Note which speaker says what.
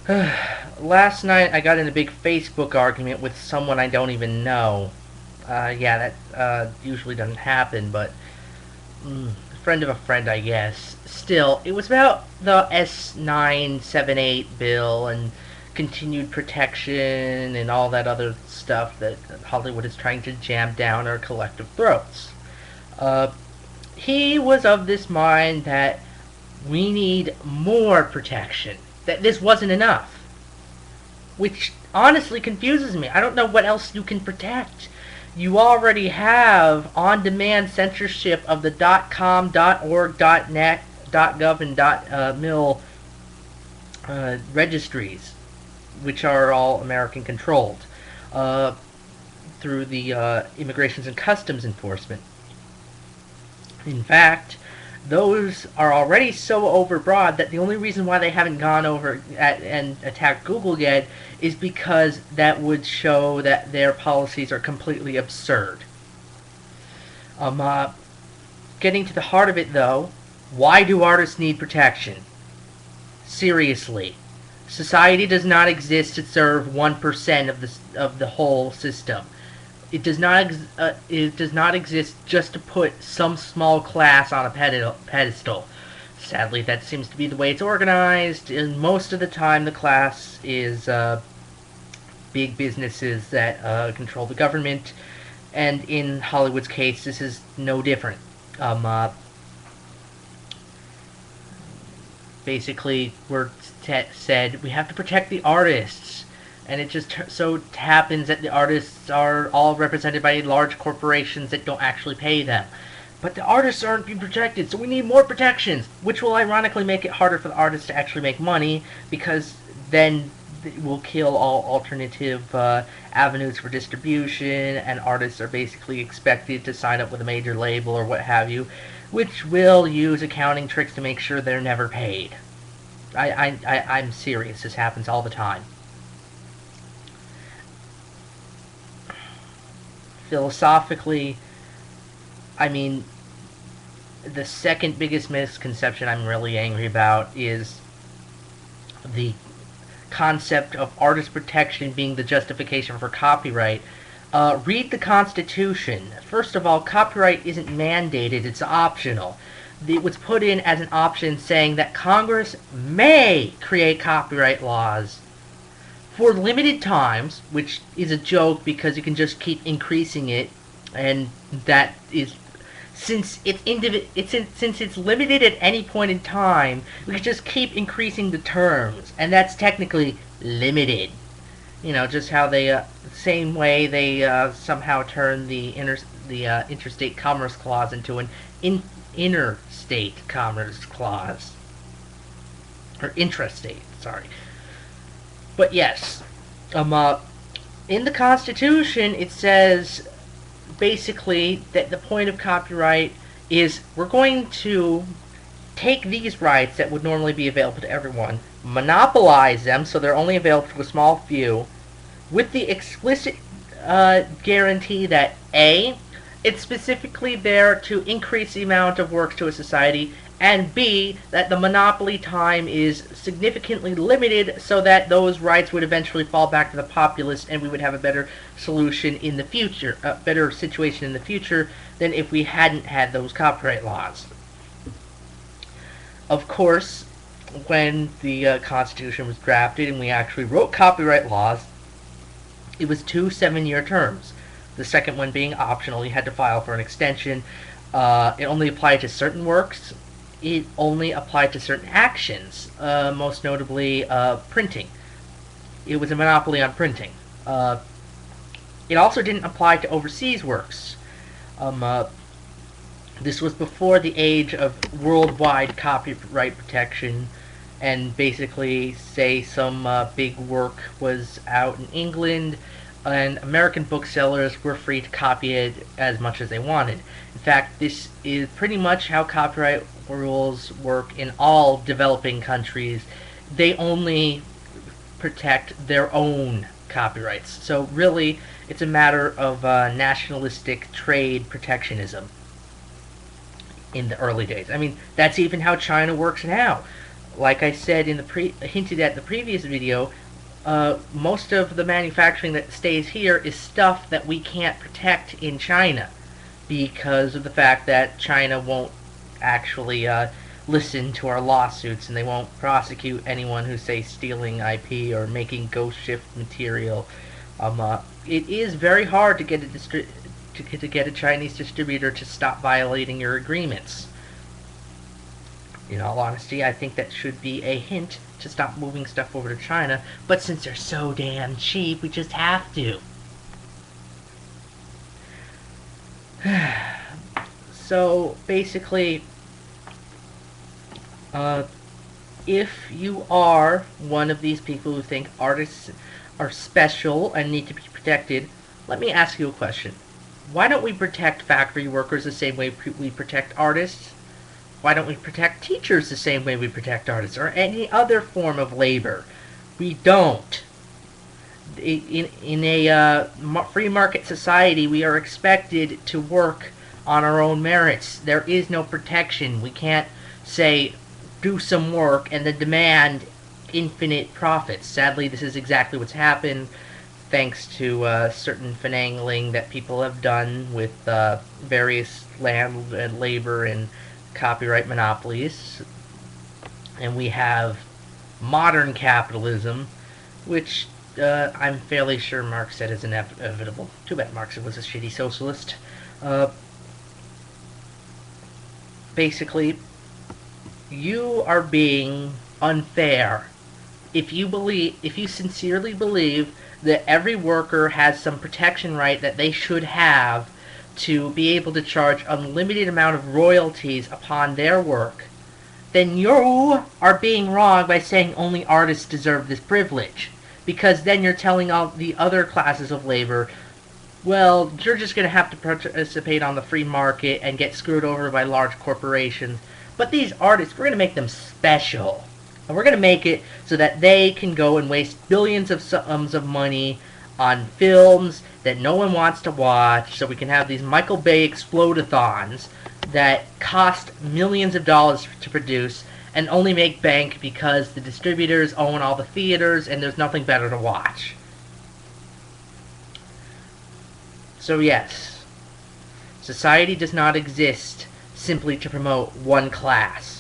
Speaker 1: Last night I got in a big Facebook argument with someone I don't even know. Yeah, that usually doesn't happen, but a friend of a friend, I guess. Still, it was about the S978 bill and continued protection and all that other stuff that Hollywood is trying to jam down our collective throats. Uh, he was of this mind that we need more protection, that this wasn't enough, which honestly confuses me. I don't know what else you can protect. You already have on-demand censorship of the .com, .org, .net, .gov, and .mil registries, which are all American controlled, uh, through the Immigrations and Customs Enforcement. In fact, those are already so overbroad that the only reason why they haven't gone over and attacked Google yet is because that would show that their policies are completely absurd. Um, uh, Getting to the heart of it, though, why do artists need protection? Seriously, society does not exist to serve 1% of the whole system. It does not exist just to put some small class on a pedestal. Sadly, that seems to be the way it's organized, and most of the time the class is big businesses that control the government, and in Hollywood's case, this is no different. Um, uh, Basically, we're said we have to protect the artists, and it just so happens that the artists are all represented by large corporations that don't actually pay them. But the artists aren't being protected, so we need more protections, which will ironically make it harder for the artists to actually make money, because then it will kill all alternative avenues for distribution, and artists are basically expected to sign up with a major label or what have you, which will use accounting tricks to make sure they're never paid. I'm serious. This happens all the time. Philosophically, I mean, the second biggest misconception I'm really angry about is the concept of artist protection being the justification for copyright. Read the Constitution. First of all, copyright isn't mandated, it's optional. It was put in as an option saying that Congress may create copyright laws for limited times, which is a joke because you can just keep increasing it, and that is since it's limited at any point in time, we can just keep increasing the terms, and that's technically limited. You know, just how they same way they somehow turned the interstate commerce clause into an interstate commerce clause, or intrastate. Sorry, but yes, in the Constitution it says basically that the point of copyright is we're going to take these rights that would normally be available to everyone, monopolize them so they're only available to a small few, with the explicit guarantee that A, it's specifically there to increase the amount of works to a society, and B, that the monopoly time is significantly limited so that those rights would eventually fall back to the populace and we would have a better solution in the future, a better situation in the future than if we hadn't had those copyright laws. Of course, when the Constitution was drafted and we actually wrote copyright laws, it was 2 7-year terms. The second one being optional. You had to file for an extension. It only applied to certain works. It only applied to certain actions, most notably printing. It was a monopoly on printing. It also didn't apply to overseas works. This was before the age of worldwide copyright protection, and basically, say some big work was out in England, and American booksellers were free to copy it as much as they wanted. In fact, this is pretty much how copyright rules work in all developing countries. They only protect their own copyrights. So really, it's a matter of nationalistic trade protectionism in the early days. I mean, that's even how China works now. Like I said in the hinted at the previous video, most of the manufacturing that stays here is stuff that we can't protect in China because of the fact that China won't actually listen to our lawsuits, and they won't prosecute anyone who's, say, stealing IP or making ghost shift material. It is very hard to get a Chinese distributor to stop violating your agreements. In all honesty, I think that should be a hint to stop moving stuff over to China, but since they're so damn cheap, we just have to. So, basically, if you are one of these people who think artists are special and need to be protected, let me ask you a question. Why don't we protect factory workers the same way we protect artists? Why don't we protect teachers the same way we protect artists, or any other form of labor? We don't. In a free market society, we are expected to work on our own merits. There is no protection. We can't say, do some work and then demand infinite profits. Sadly, this is exactly what's happened, thanks to certain finagling that people have done with various land and labor and copyright monopolies. And we have modern capitalism, which I'm fairly sure Marx said is inevitable. Too bad Marx was a shitty socialist. Basically, you are being unfair if you sincerely believe that every worker has some protection right that they should have to be able to charge unlimited amount of royalties upon their work, then you are being wrong by saying only artists deserve this privilege. Because then you're telling all the other classes of labor, well, you're just going to have to participate on the free market and get screwed over by large corporations. But these artists, we're going to make them special. And we're going to make it so that they can go and waste billions of sums of money on films that no one wants to watch, so we can have these Michael Bay explodathons that cost millions of dollars to produce and only make bank because the distributors own all the theaters and there's nothing better to watch. So yes, society does not exist simply to promote one class.